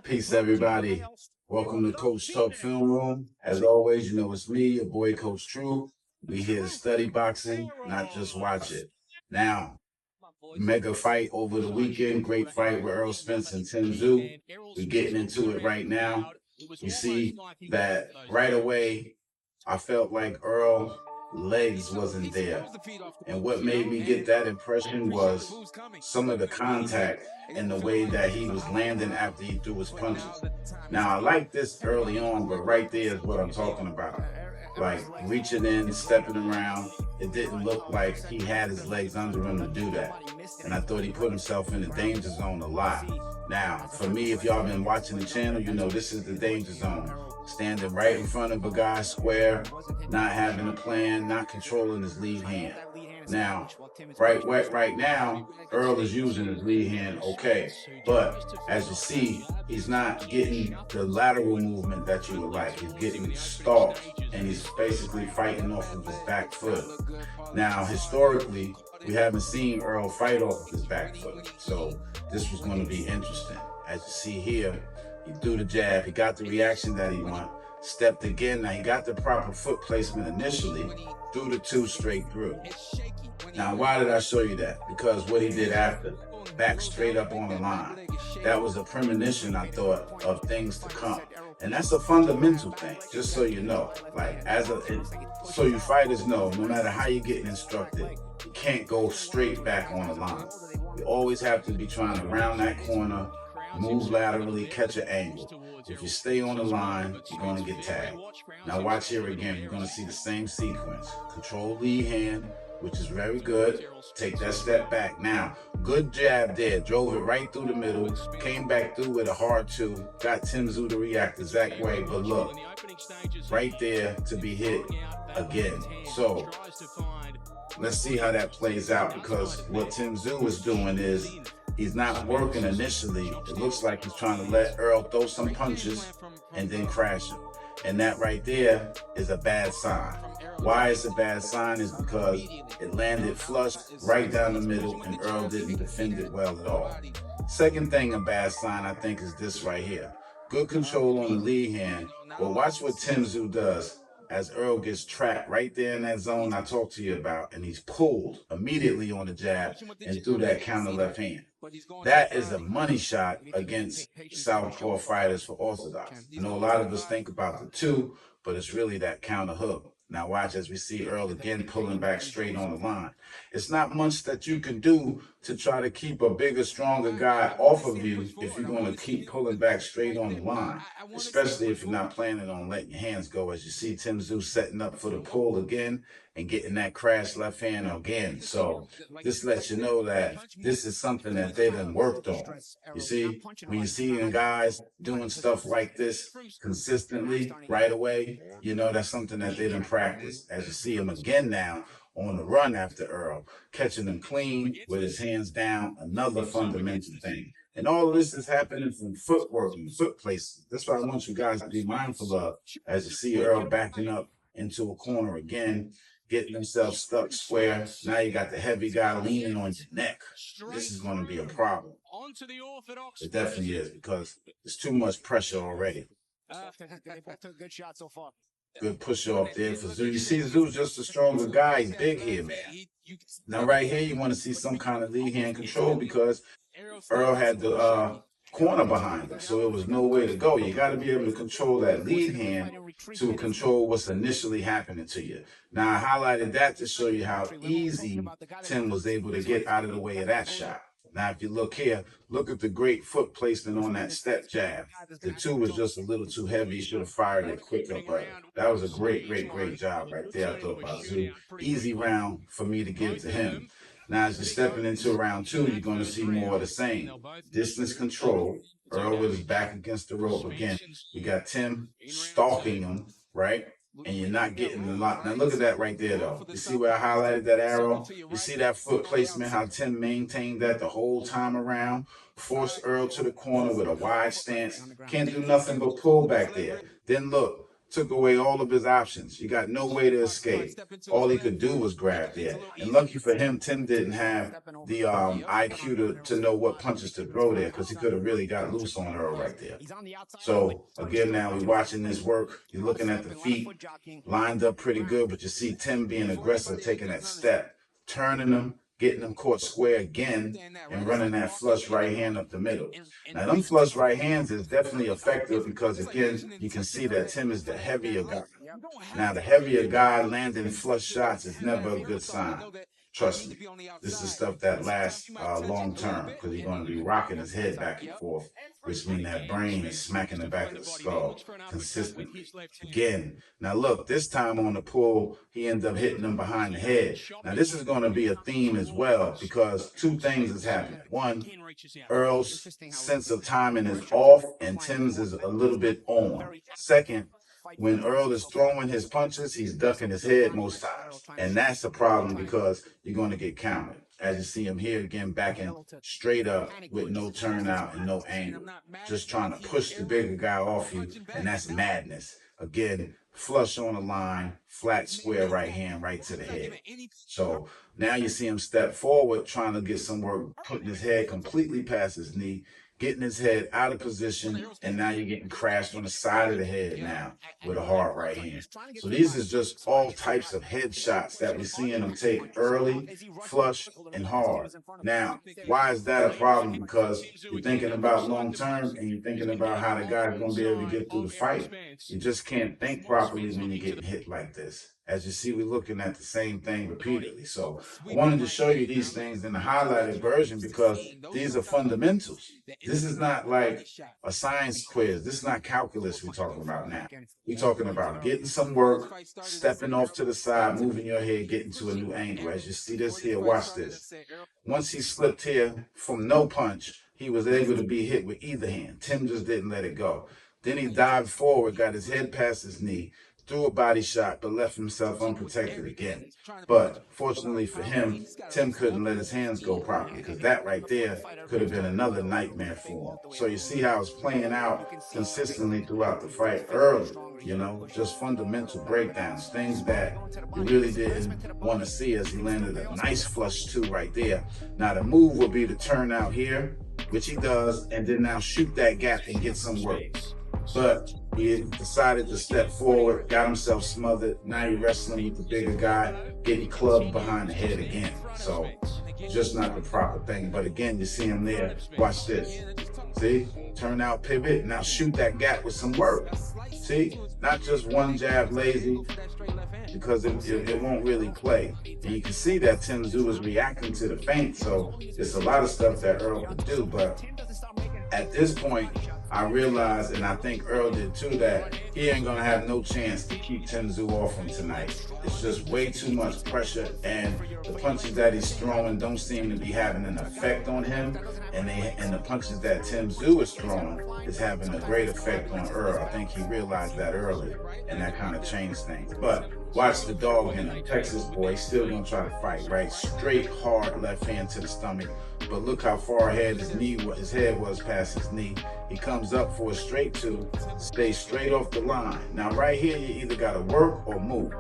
Peace, everybody. Welcome to Coach Talk Film Room. As always, you know it's me, your boy Coach Tszyu. We here to study boxing, not just watch it. Now, mega fight over the weekend. Great fight with Errol Spence and Tim Tzsyu. We're getting into it right now. You see that right away, I felt like Earl legs wasn't there. And what made me get that impression was some of the contact and the way that he was landing after he threw his punches. Now, I like this early on, but right there is what I'm talking about. Like reaching in, stepping around, it didn't look like he had his legs under him to do that. And I thought he put himself in the danger zone a lot. Now, for me, if y'all been watching the channel, you know this is the danger zone. Standing right in front of a guy square, not having a plan, not controlling his lead hand. Now, right now, Earl is using his lead hand okay, but as you see, he's not getting the lateral movement that you would like. He's getting stalked, and he's basically fighting off of his back foot. Now, historically, we haven't seen Earl fight off of his back foot, so this was going to be interesting. As you see here, he threw the jab, he got the reaction that he wanted, stepped again. Now he got the proper foot placement initially, threw the two straight through. Now why did I show you that? Because what he did after, back straight up on the line. That was a premonition, I thought, of things to come. And that's a fundamental thing, just so you know. Like, so you fighters know, no matter how you're getting instructed, you can't go straight back on the line. You always have to be trying to round that corner, move laterally, catch an angle. If you stay on the line, you're going to get tagged. Now watch here again. You're going to see the same sequence. Control lead hand, which is very good. Take that step back. Now, good jab there. Drove it right through the middle. Came back through with a hard two. Got Tim Tzsyu to react the exact way. But look, right there to be hit again. So let's see how that plays out, because what Tim Tzsyu is doing is he's not working initially. It looks like he's trying to let Earl throw some punches and then crash him. And that right there is a bad sign. Why it's a bad sign is because it landed flush right down the middle and Earl didn't defend it well at all. Second thing, a bad sign, I think, is this right here. Good control on the lead hand, but watch what Tim Tzsyu does as Earl gets trapped right there in that zone I talked to you about, and he's pulled immediately on the jab and threw that counter left hand. That is a money shot against southpaw fighters for orthodox. You know, a lot of us think about the two, but it's really that counter hook. Now watch as we see Earl again pulling back straight on the line. It's not much that you can do to try to keep a bigger, stronger guy off of you if you're going to keep pulling back straight on the line, especially if you're not planning on letting your hands go. As you see Tim Tzsyu setting up for the pull again and getting that crash left hand again. So this lets you know that this is something that they done worked on. You see, when you see guys doing stuff like this consistently right away, you know that's something that they done practiced. As you see him again now on the run after Earl, catching him clean with his hands down, another fundamental thing. And all of this is happening from footwork and foot placement. That's what I want you guys to be mindful of as you see Earl backing up into a corner again, getting himself stuck square. Now you got the heavy guy leaning on your neck. This is going to be a problem. It definitely is, because there's too much pressure already. Good shot so far. Good push off there for Tszyu. You see Tszyu's just a stronger guy. He's big here, man. Now right here, you want to see some kind of lead hand control, because Earl had the corner behind him, so it was no way to go. You got to be able to control that lead hand to control what's initially happening to you. Now, I highlighted that to show you how easy Tim was able to get out of the way of that shot. Now, if you look here, look at the great foot placement on that step jab. The two was just a little too heavy. He should have fired it quicker, but that was a great job right there, I thought, by Tszyu. Easy round for me to give to him. Now, as you're stepping into round two, you're going to see more of the same. Distance control. Earl with his back against the rope again. You got Tim stalking him, right? And you're not getting a lot. Now look at that right there, though. You see where I highlighted that arrow? You see that foot placement, how Tim maintained that the whole time around? Forced Earl to the corner with a wide stance. Can't do nothing but pull back there. Then look, took away all of his options. You got no way to escape. All he could do was grab there. And lucky for him, Tim didn't have the IQ to know what punches to throw there, because he could have really got loose on Earl right there. So again, now we're watching this work. You're looking at the feet, lined up pretty good, but you see Tim being aggressive, taking that step, turning them, getting them caught square again, and running that flush right hand up the middle. Now, them flush right hands is definitely effective because, again, you can see that Tim is the heavier guy. Now, the heavier guy landing flush shots is never a good sign. Trust me, this is stuff that lasts long term, because he's going to be rocking his head back and forth, which means that brain is smacking the back of the skull consistently. Again, now look, this time on the pull, he ends up hitting him behind the head. Now, this is going to be a theme as well, because two things is happening. One, Earl's sense of timing is off, and Tim's is a little bit on. Second, when Earl is throwing his punches, he's ducking his head most times. And that's a problem, because you're going to get countered. As you see him here again, backing straight up with no turnout and no angle. Just trying to push the bigger guy off you, and that's madness. Again, flush on the line, flat square right hand right to the head. So now you see him step forward, trying to get some work, putting his head completely past his knee, getting his head out of position, and now you're getting crashed on the side of the head now with a hard right hand. So these is just all types of head shots that we're seeing him take early, flush, and hard. Now, why is that a problem? Because you're thinking about long term, and you're thinking about how the guy's going to be able to get through the fight. You just can't think properly when you're getting hit like this. As you see, we're looking at the same thing repeatedly. So I wanted to show you these things in the highlighted version, because these are fundamentals. This is not like a science quiz. This is not calculus we're talking about now. We're talking about getting some work, stepping off to the side, moving your head, getting to a new angle. As you see this here, watch this. Once he slipped here from no punch, he was able to be hit with either hand. Tim just didn't let it go. Then he dived forward, got his head past his knee, threw a body shot, but left himself unprotected again. But fortunately for him, Tim couldn't let his hands go properly, because that right there could have been another nightmare for him. So you see how it's playing out consistently throughout the fight early, you know, just fundamental breakdowns, things that you really didn't want to see, as he landed a nice flush two right there. Now the move would be to turn out here, which he does, and then now shoot that gap and get some work. But he decided to step forward, got himself smothered. Now he's wrestling with the bigger guy, getting clubbed behind the head again. So just not the proper thing. But again, you see him there. Watch this. See? Turn out, pivot. Now shoot that gap with some work. See? Not just one jab lazy, because it won't really play. And you can see that Tim Tzsyu is reacting to the feint. So it's a lot of stuff that Earl could do. But at this point, I realized, and I think Earl did too, that he ain't gonna have no chance to keep Tim Tzsyu off him tonight. It's just way too much pressure, and the punches that he's throwing don't seem to be having an effect on him, and the punches that Tim Tzsyu is throwing is having a great effect on Earl. I think he realized that early, and that kind of changed things. But watch the dog in him, Texas boy, he's still gonna try to fight, right? Straight, hard left hand to the stomach. But look how far ahead his head was past his knee. He comes up for a straight two, stays straight off the line. Now right here, you either gotta work or move.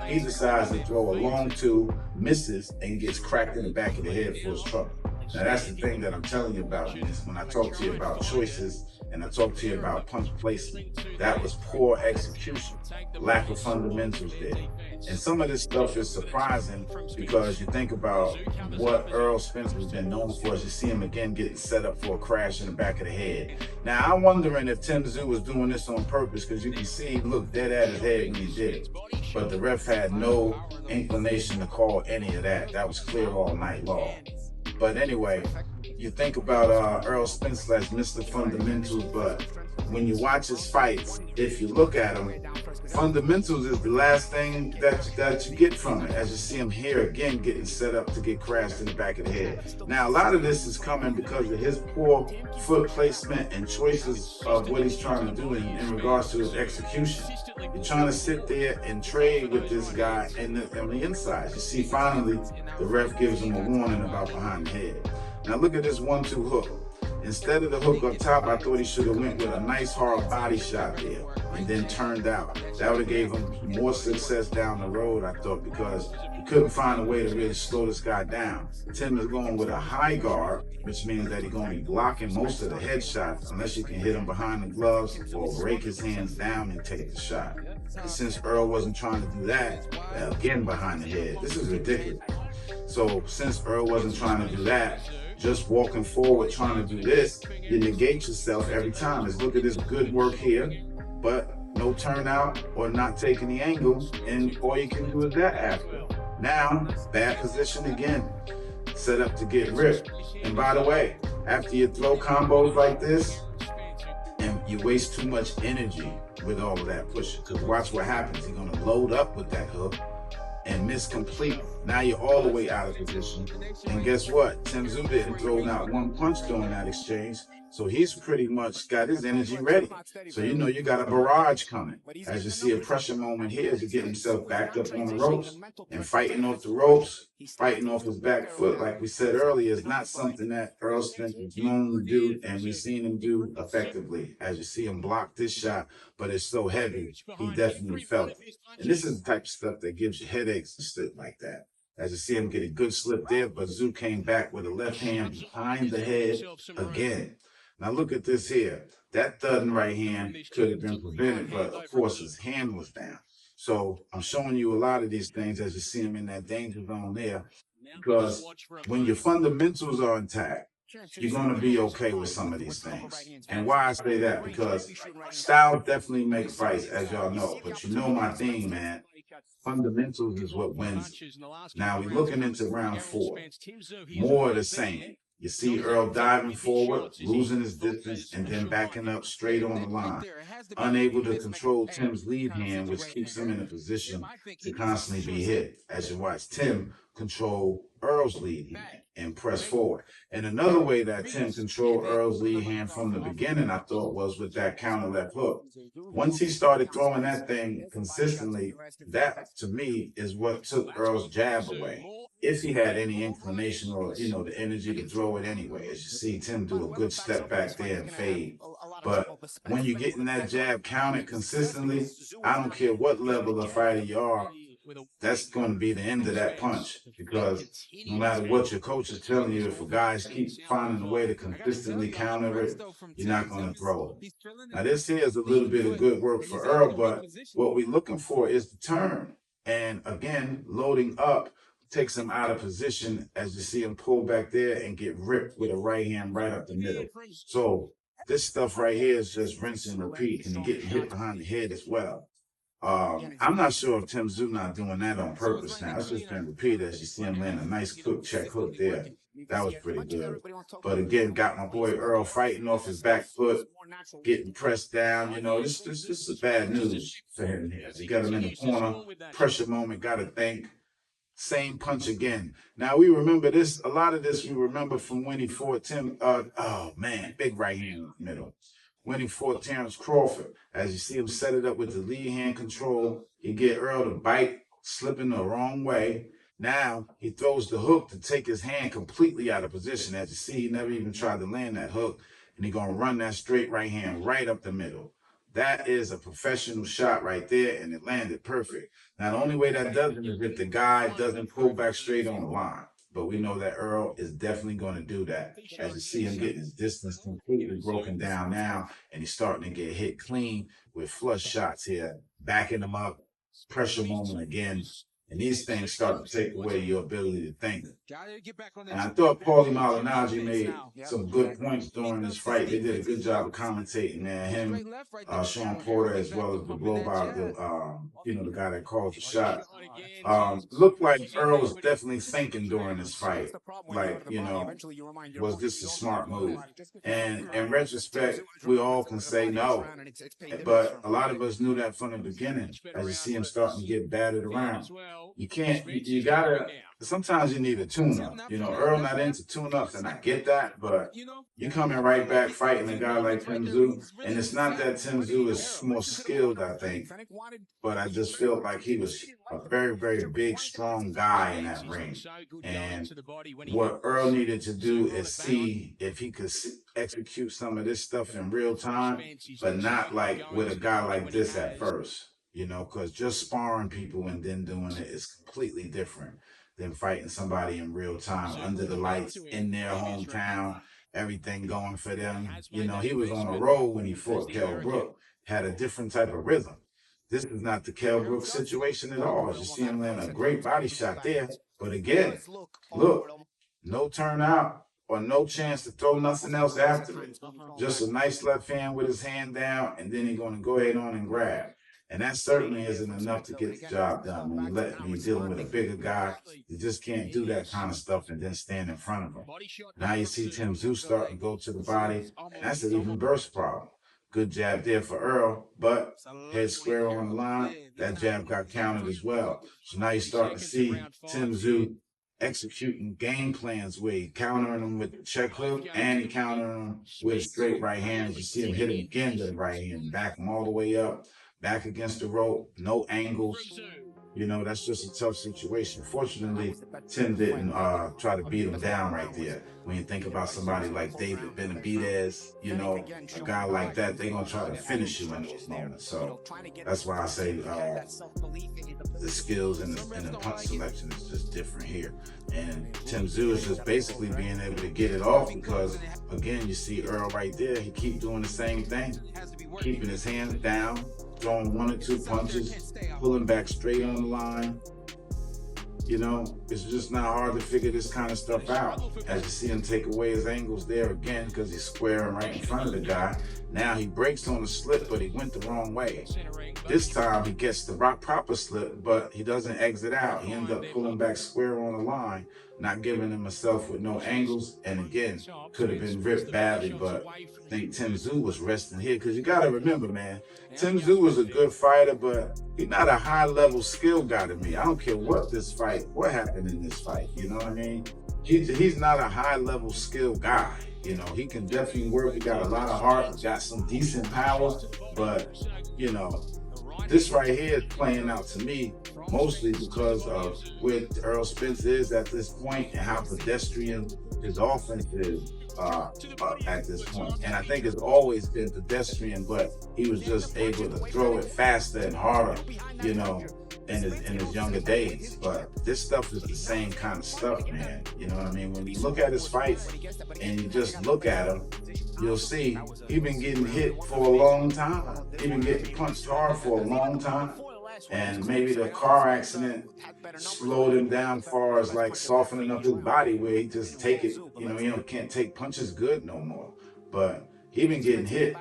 He decides to throw a long two, misses, and gets cracked in the back of the head for his trouble. Now that's the thing that I'm telling you about when I talk to you about choices and I talk to you about punch placement. That was poor execution, lack of fundamentals there. And some of this stuff is surprising, because you think about what Errol Spence has been known for. As you see him again getting set up for a crash in the back of the head. Now I'm wondering if Tim Tzsyu was doing this on purpose, because you can see he looked dead at his head when he did it. But the ref had no inclination to call any of that. That was clear all night long. But anyway, you think about Errol Spence slash Mr. Fundamentals, but when you watch his fights, if you look at him, fundamentals is the last thing that you get from it. As you see him here again getting set up to get crashed in the back of the head. Now a lot of this is coming because of his poor foot placement and choices of what he's trying to do in regards to his execution. You're trying to sit there and trade with this guy on the inside. You see finally the ref gives him a warning about behind the head. Now look at this 1-2 hook. Instead of the hook up top, I thought he should have went with a nice hard body shot there and then turned out. That would have gave him more success down the road, I thought, because he couldn't find a way to really slow this guy down. Tim is going with a high guard, which means that he's going to be blocking most of the headshots unless you can hit him behind the gloves or rake his hands down and take the shot. And since Errol wasn't trying to do that, again behind the head, this is ridiculous. So since Errol wasn't trying to do that, just walking forward trying to do this, you negate yourself every time. Let's look at this good work here, but no turnout or not taking the angle, and all you can do is that after. Now, bad position again, set up to get ripped. And by the way, after you throw combos like this, and you waste too much energy with all of that pushing, because watch what happens. He's gonna load up with that hook and miss complete. Now you're all the way out of position. And guess what? Tim Tzsyu didn't throw not one punch during that exchange. So he's pretty much got his energy ready. So you know you got a barrage coming. As you see a pressure moment here, as you get himself backed up on the ropes and fighting off the ropes, fighting off his back foot, like we said earlier, is not something that Errol Spence is known to do, and we've seen him do effectively. As you see him block this shot, but it's so heavy, he definitely felt it. And this is the type of stuff that gives you headaches and stuff like that. As you see him get a good slip there, but Tszyu came back with a left hand behind the head again. Now look at this here. That thudding right hand could have been prevented, but of course his hand was down. So I'm showing you a lot of these things as you see him in that danger zone there, because when your fundamentals are intact, you're going to be okay with some of these things. And why I say that, because style definitely makes fights, as y'all know. But you know my thing, man. Fundamentals is what wins. Now we're looking into round 4. More of the same. You see Errol diving forward, losing his distance, and then backing up straight on the line. Unable to control Tim's lead hand, which keeps him in a position to constantly be hit. As you watch Tim control Errol's lead hand and press forward. And another way that Tim controlled Errol's lead hand from the beginning, I thought, was with that counter left hook. Once he started throwing that thing consistently, that, to me, is what took Errol's jab away. If he had any inclination or, you know, the energy to throw it anyway. As you see Tim do a good step back there and fade. But when you're getting that jab counted consistently, I don't care what level of fighter you are, that's going to be the end of that punch, because no matter what your coach is telling you, if a guys keep finding a way to consistently counter it, you're not going to throw it. Now this here is a little bit of good work for Errol, but what we're looking for is the turn. And again, loading up takes him out of position, as you see him pull back there and get ripped with a right hand right up the middle. So this stuff right here is just rinse and repeat, and you're getting hit behind the head as well. I'm not sure if Tim Tzsyu not doing that on purpose now. It's just been repeated, as you see him land a nice quick check hook there. That was pretty good. But again, got my boy Errol fighting off his back foot, getting pressed down. You know, this is bad news for him here. He got him in the corner, pressure moment, got to think. Same punch again. Now we remember this, a lot of this we remember from when he fought Tim, oh man, big right hand in the middle. When he fought Terrence Crawford. As you see him set it up with the lead hand control, you get Errol to bite, slipping the wrong way. Now he throws the hook to take his hand completely out of position. As you see, he never even tried to land that hook, and he's gonna run that straight right hand right up the middle. That is a professional shot right there, and it landed perfect. Now, the only way that does it is if the guy doesn't pull back straight on the line. But we know that Errol is definitely going to do that. As you see him getting his distance completely broken down now, and he's starting to get hit clean with flush shots here, backing him up, pressure moment again. And these things start to take away your ability to think. And I thought Paulie Malignaggi made some good points during this fight. They did a good job of commentating, man. Him, Sean Porter, as well as the Global, you know, the guy that called the shot. Looked like Errol was definitely thinking during this fight. Like, you know, was this a smart move? And in retrospect, we all can say no. But a lot of us knew that from the beginning, as you see him starting to get battered around. You can't, you gotta sometimes you need a tune-up. You know, Earl not into tune-ups, and I get that, but you coming right back fighting a guy like Tim Tzsyu, and it's not that Tim Tzsyu is more skilled, I think, but I just felt like he was a very, very big, strong guy in that ring. And what Earl needed to do is see if he could execute some of this stuff in real time, but not like with a guy like this at first. You know, because just sparring people and then doing it is completely different than fighting somebody in real time under the lights in their hometown, everything going for them. You know, he was on a roll when he fought Kell Brook, had a different type of rhythm. This is not the Kell Brook situation at all. You see him land a great body shot there, but again, look, no turnout or no chance to throw nothing else after it. Just a nice left hand with his hand down, and then he's going to go ahead on and grab. And that certainly isn't enough to get the job done. When you're dealing with a bigger guy, you just can't do that kind of stuff and then stand in front of him. Now you see Tim Tzsyu starting to go to the body, and that's an even worse problem. Good jab there for Earl, but head square on the line. That jab got counted as well. So now you start to see Tim Tzsyu executing game plans where he countering him with the check hook and he countering him with straight right hands. You see him hit him again with the right hand, back him all the way up. Back against the rope, no angles. You know, that's just a tough situation. Fortunately, Tim didn't try to beat him down right there. When you think about somebody like David Benavidez, you know, a guy like that, they're going to try to finish you in those moments. So that's why I say the skills and the punch selection is just different here. And Tim Tzsyu is just basically being able to get it off because, again, you see Earl right there. He keep doing the same thing, keeping his hands down, throwing one or two punches, pulling back straight on the line. You know, it's just not hard to figure this kind of stuff out. As you see him take away his angles there again because he's squaring right in front of the guy. Now he breaks on the slip, but he went the wrong way. This time he gets the proper slip, but he doesn't exit out. He ends up pulling back square on the line, not giving himself with no angles. And again, could have been ripped badly, but I think Tim Tzsyu was resting here because you got to remember, man, Tim Tzsyu was a good fighter, but he's not a high-level skill guy to me. I don't care what happened in this fight, you know what I mean? He's not a high-level skill guy. You know, he can definitely work. He got a lot of heart, he got some decent power, but, you know, this right here is playing out to me mostly because of where Errol Spence is at this point and how pedestrian his offense is at this point. And I think it's always been pedestrian, but he was just able to throw it faster and harder, you know, in his younger days. But this stuff is the same kind of stuff, man. You know what I mean? When you look at his fights and you just look at him, you'll see he's been getting hit for a long time. He's been getting punched hard for a long time. And maybe the car accident slowed him down as far as like softening up his body where he just take it, you know, can't take punches good no more. But he been getting hit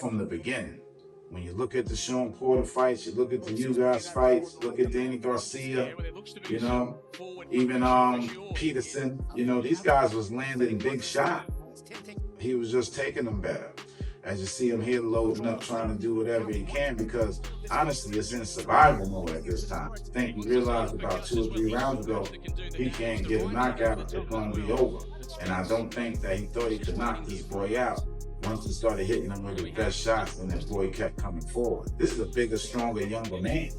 from the beginning. When you look at the Sean Porter fights, you look at the you guys fights, look at Danny Garcia, you know, even Peterson, you know, these guys was landing big shots. He was just taking them better. As you see him here loading up, trying to do whatever he can because honestly, it's in survival mode at this time. I think he realized about 2 or 3 rounds ago, he can't get a knockout, it's going to be over. And I don't think that he thought he could knock this boy out. Once he started hitting him with his best shots, and that boy kept coming forward. This is a bigger, stronger, younger man.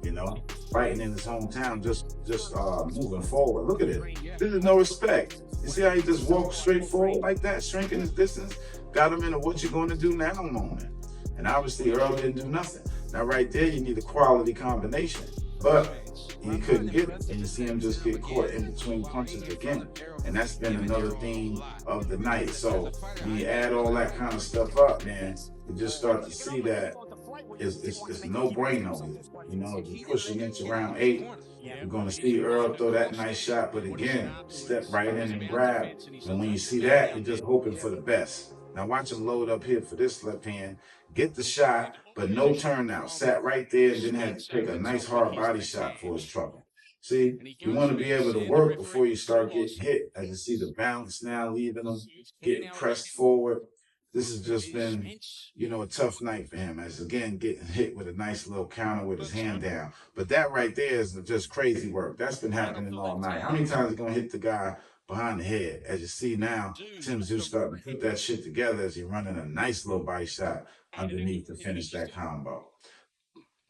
You know, fighting in his hometown, just moving forward. Look at it. This is no respect. You see how he just walked straight forward like that, shrinking his distance? Got him in a what you gonna do now moment. And obviously Earl didn't do nothing. Now right there, you need a quality combination. But he couldn't get it. And you see him just get caught in between punches again. And that's been another theme of the night. So when you add all that kind of stuff up, man, you just start to see that it's no brainer. You know, you're pushing into round 8. You're going to see Earl throw that nice shot, but again, step right in and grab. And when you see that, you're just hoping for the best. Now watch him load up here for this left hand, get the shot, but no turnout. Sat right there and then had to take a nice hard body shot for his trouble. See, you want to be able to work before you start getting hit. As you see the balance now leaving him, getting pressed forward. this has just been, a tough night for him. As again, getting hit with a nice little counter with his hand down. But that right there is just crazy work. That's been happening all night. How many times are gonna hit the guy behind the head? As you see now, Tim Tzsyu starting to put that shit together as he's running a nice little body shot underneath to finish that combo.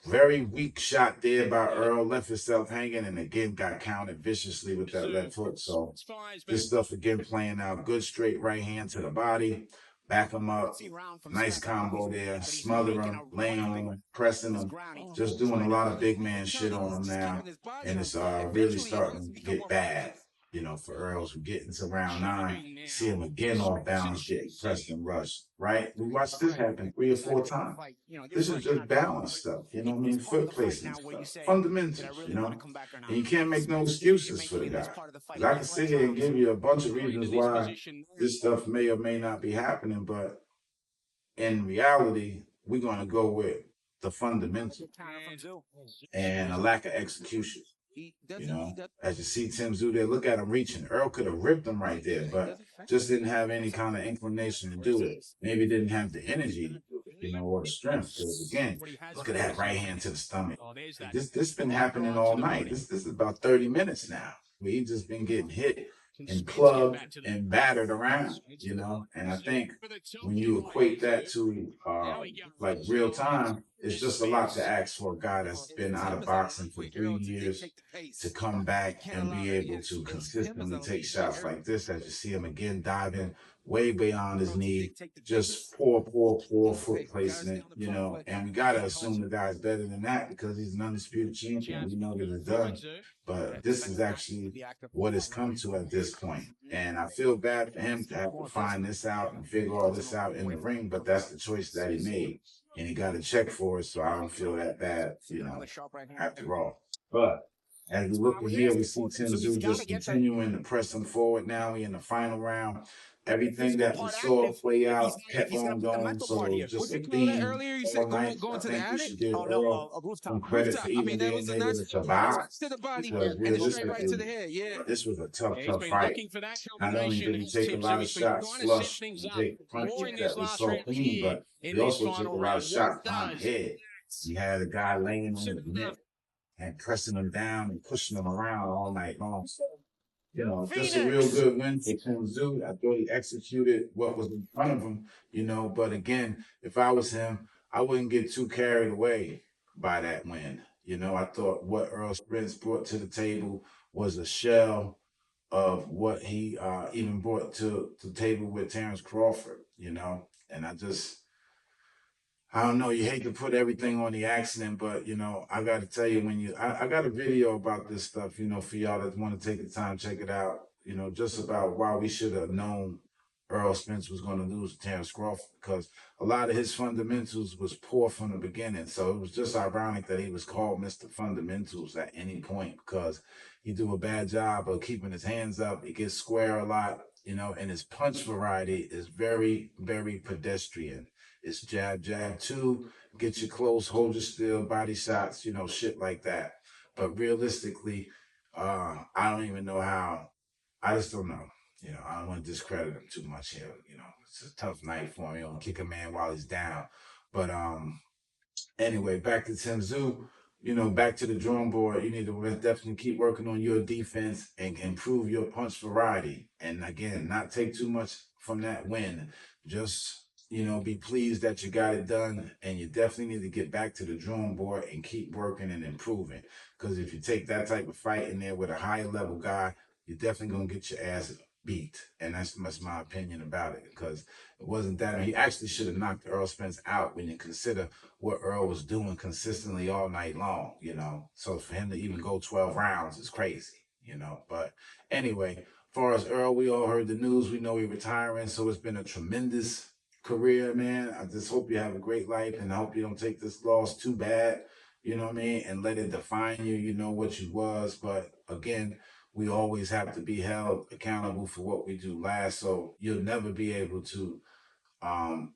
Very weak shot there by Errol, left himself hanging, and again got counted viciously with that left hook. So this stuff again playing out. Good straight right hand to the body, back him up. Nice combo there. Smother him, laying on him, pressing him. Just doing a lot of big man shit on him now. And it's really starting to get bad. For Earls, we get into round 9, see him again off balance, getting pressed and rushed, right? We watched this happen 3 or 4 times. This is just balance stuff, foot placement stuff, fundamentals, and you can't make no excuses for the guy. Because I can sit here and give you a bunch of reasons why this stuff may or may not be happening, but in reality, we're going to go with the fundamentals and a lack of execution. As you see Tim Tzsyu there, look at him reaching. Earl could have ripped him right there, but just didn't have any kind of inclination to do it. Maybe didn't have the energy to do it, or the strength. Because again, look at that right hand to the stomach. This been happening all night. This is about 30 minutes now. We've just been getting hit and clubbed and battered around, And I think when you equate that to like real time, it's just a lot to ask for a guy that's been out of boxing for 3 years to come back and be able to consistently take shots like this. As you see him again diving way beyond his knee, just poor foot placement, And we gotta assume the guy's better than that because he's an undisputed champion. We know that it's done. But this is actually what it's come to at this point. And I feel bad for him to have to find this out and figure all this out in the ring, but that's the choice that he made. And he got a check for it, so I don't feel that bad, after all. But as we look here, we see Tim Tzsyu just continuing to press him forward. Now we in the final round. Everything that we saw play out kept on going. So just a theme all night. I think we should give Earl some credit for even being able to survive. Because realistically, this was a tough fight. Not only did he take a lot of shots flush and take the punches that we saw clean, but he also took a lot of shots behind the head. He had a guy laying on his neck and pressing him down and pushing him around all night long. So, just a real good win for Tim Tzsyu. I thought he executed what was in front of him, But again, if I was him, I wouldn't get too carried away by that win. I thought what Errol Spence brought to the table was a shell of what he even brought to the table with Terrence Crawford, And I don't know, you hate to put everything on the accident, but, I got to tell you, I got a video about this stuff, for y'all that want to take the time, check it out, just about why we should have known Errol Spence was going to lose to Terrence Crawford, because a lot of his fundamentals was poor from the beginning. So it was just ironic that he was called Mr. Fundamentals at any point, because he do a bad job of keeping his hands up. He gets square a lot, and his punch variety is very, very pedestrian. It's jab, 2, get you close, hold you still, body shots, shit like that. But realistically, I don't even know how. I just don't know. I don't want to discredit him too much here. It's a tough night for him. You don't kick a man while he's down. But anyway, back to Tim Tzsyu. Back to the drawing board. You need to definitely keep working on your defense and improve your punch variety. And again, not take too much from that win. Just be pleased that you got it done, and you definitely need to get back to the drawing board and keep working and improving. Because if you take that type of fight in there with a higher level guy, you're definitely going to get your ass beat. And that's my opinion about it, because it wasn't that. He actually should have knocked Errol Spence out when you consider what Earl was doing consistently all night long, So for him to even go 12 rounds is crazy, But anyway, as far as Earl, we all heard the news. We know he's retiring, so it's been a tremendous career, man. I just hope you have a great life, and I hope you don't take this loss too bad, and let it define you. You know what you was. But again, we always have to be held accountable for what we do last. So you'll never be able to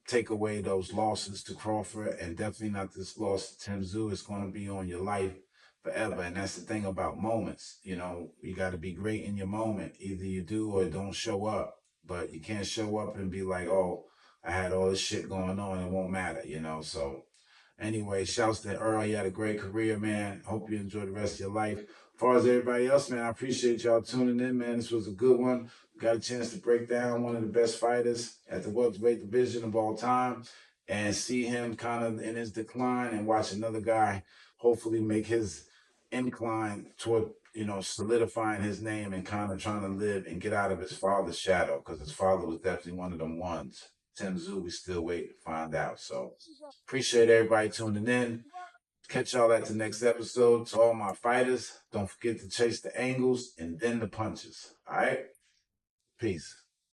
take away those losses to Crawford, and definitely not this loss to Tim Tzsyu. It's going to be on your life forever. And that's the thing about moments. You got to be great in your moment. Either you do or don't show up. But you can't show up and be like, oh, I had all this shit going on. It won't matter, you know. So anyway, shouts to Earl. He had a great career, man. Hope you enjoy the rest of your life. As far as everybody else, man, I appreciate y'all tuning in, man. This was a good one. Got a chance to break down one of the best fighters at the welterweight division of all time and see him kind of in his decline and watch another guy hopefully make his incline toward, you know, solidifying his name and kind of trying to live and get out of his father's shadow, because his father was definitely one of them ones. Tim Tzsyu, we still waiting to find out. So appreciate everybody tuning in. Catch y'all at the next episode. To all my fighters, don't forget to chase the angles and then the punches. All right? Peace.